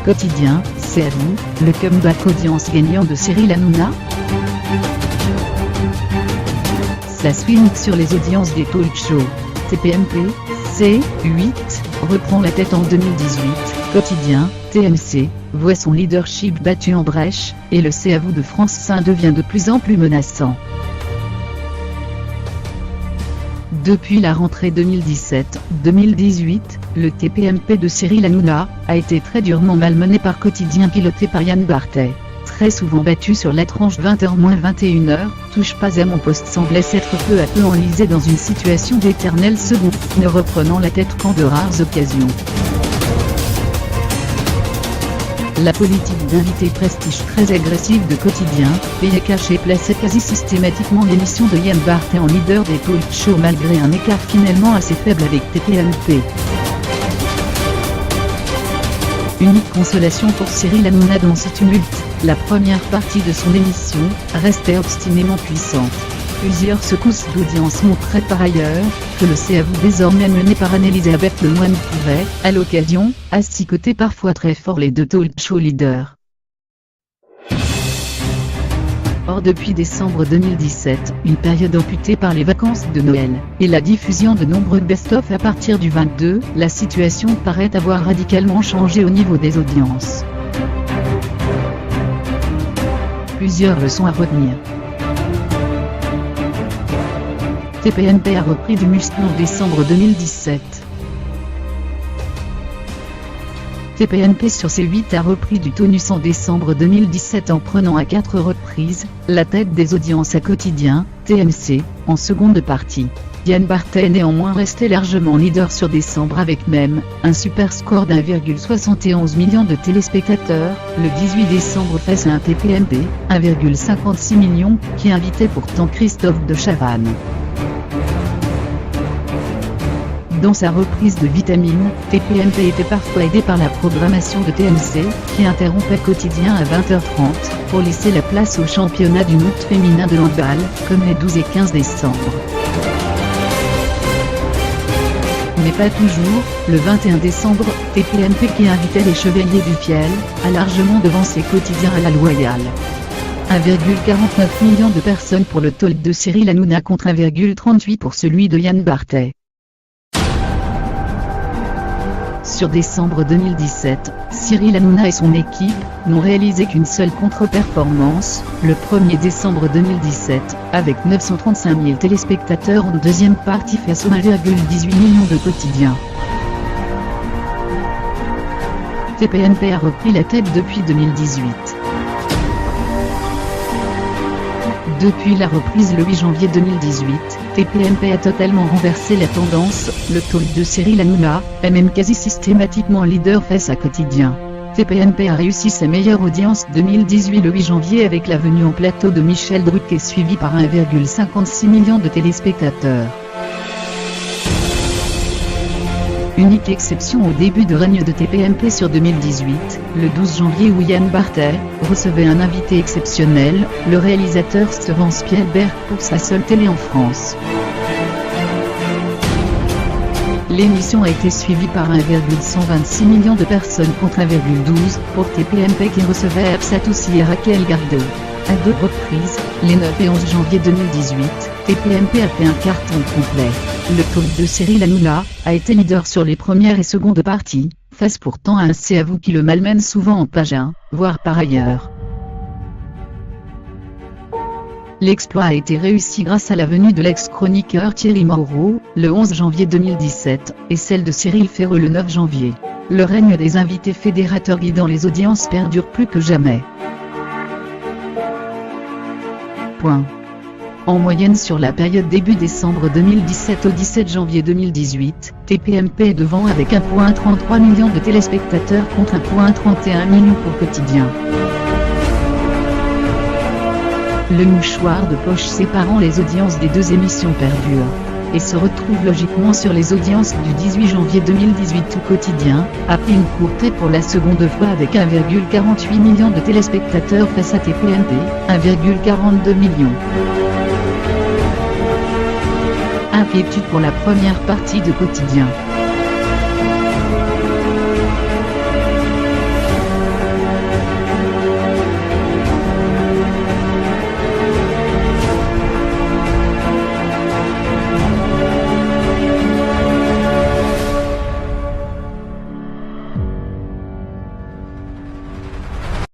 Quotidien, c'est à vous, le comeback audience gagnant de Cyril Hanouna. Ça swing sur les audiences des talk shows. TPMP, C8, reprend la tête en 2018, Quotidien, TMC, voit son leadership battu en brèche, et le C'est à vous de France 5 devient de plus en plus menaçant. Depuis la rentrée 2017-2018, le TPMP de Cyril Hanouna a été très durement malmené par Quotidien piloté par Yann Barthès. Très souvent battu sur la tranche 20h-21h, touche pas à mon poste semblait s'être peu à peu enlisé dans une situation d'éternel second, ne reprenant la tête qu'en de rares occasions. La politique d'invité prestige très agressive de Quotidien, payé caché plaçait quasi systématiquement l'émission de Yann Barthès en leader des talk shows malgré un écart finalement assez faible avec TPMP. Unique consolation pour Cyril Hanouna dans ce tumulte, la première partie de son émission restait obstinément puissante. Plusieurs secousses d'audience montraient par ailleurs que le C'est à vous désormais mené par Anne-Elisabeth Lemoine pouvait, à l'occasion, asticoter parfois très fort les deux talk show leaders. Or depuis décembre 2017, une période amputée par les vacances de Noël, et la diffusion de nombreux best-of à partir du 22, la situation paraît avoir radicalement changé au niveau des audiences. Plusieurs leçons à retenir. TPMP a repris du muscle en décembre 2017. TPMP sur C8 a repris du tonus en décembre 2017 en prenant à 4 reprises la tête des audiences à Quotidien, TMC, en seconde partie. Yann Barthès est néanmoins resté largement leader sur décembre avec même un super score d'1,71 million de téléspectateurs, le 18 décembre face à un TPMP, 1,56 million, qui invitait pourtant Christophe de Chavannes. Dans sa reprise de Vitamine, TPMP était parfois aidé par la programmation de TMC, qui interrompait Quotidien à 20h30, pour laisser la place au championnat du monde féminin de handball, comme les 12 et 15 décembre. Mais pas toujours, le 21 décembre, TPMP qui invitait les Chevaliers du Fiel, a largement devancé Quotidien à la loyale. 1,49 million de personnes pour le talk de Cyril Hanouna contre 1,38 pour celui de Yann Barthès. Sur décembre 2017, Cyril Hanouna et son équipe n'ont réalisé qu'une seule contre-performance, le 1er décembre 2017, avec 935 000 téléspectateurs en deuxième partie face aux 1,18 million de Quotidien. TPMP a repris la tête depuis 2018. Depuis la reprise le 8 janvier 2018, TPMP a totalement renversé la tendance, le talk de Cyril Hanouna est même quasi systématiquement leader face à Quotidien. TPMP a réussi sa meilleure audience 2018 le 8 janvier avec la venue en plateau de Michel Drucker suivi par 1,56 million de téléspectateurs. Unique exception au début de règne de TPMP sur 2018, le 12 janvier où Yann Barthès recevait un invité exceptionnel, le réalisateur Steven Spielberg pour sa seule télé en France. L'émission a été suivie par 1,126 million de personnes contre 1,12 pour TPMP qui recevait Absatoussi et Raquel Gardo. À 2 reprises, les 9 et 11 janvier 2018, TPMP a fait un carton complet. Le talk de Cyril Hanouna a été leader sur les premières et secondes parties, face pourtant à un C'est à vous qui le malmène souvent en page 1, voire par ailleurs. L'exploit a été réussi grâce à la venue de l'ex-chroniqueur Thierry Moreau, le 11 janvier 2017, et celle de Cyril Ferreux le 9 janvier. Le règne des invités fédérateurs guidant les audiences perdure plus que jamais. En moyenne sur la période début décembre 2017 au 17 janvier 2018, TPMP est devant avec 1,33 million de téléspectateurs contre 1,31 million pour Quotidien. Le mouchoir de poche séparant les audiences des deux émissions perdure, et se retrouve logiquement sur les audiences du 18 janvier 2018 où Quotidien a pris une courtée pour la seconde fois avec 1,48 million de téléspectateurs face à TPMP, 1,42 million. Inquiétude pour la première partie de Quotidien.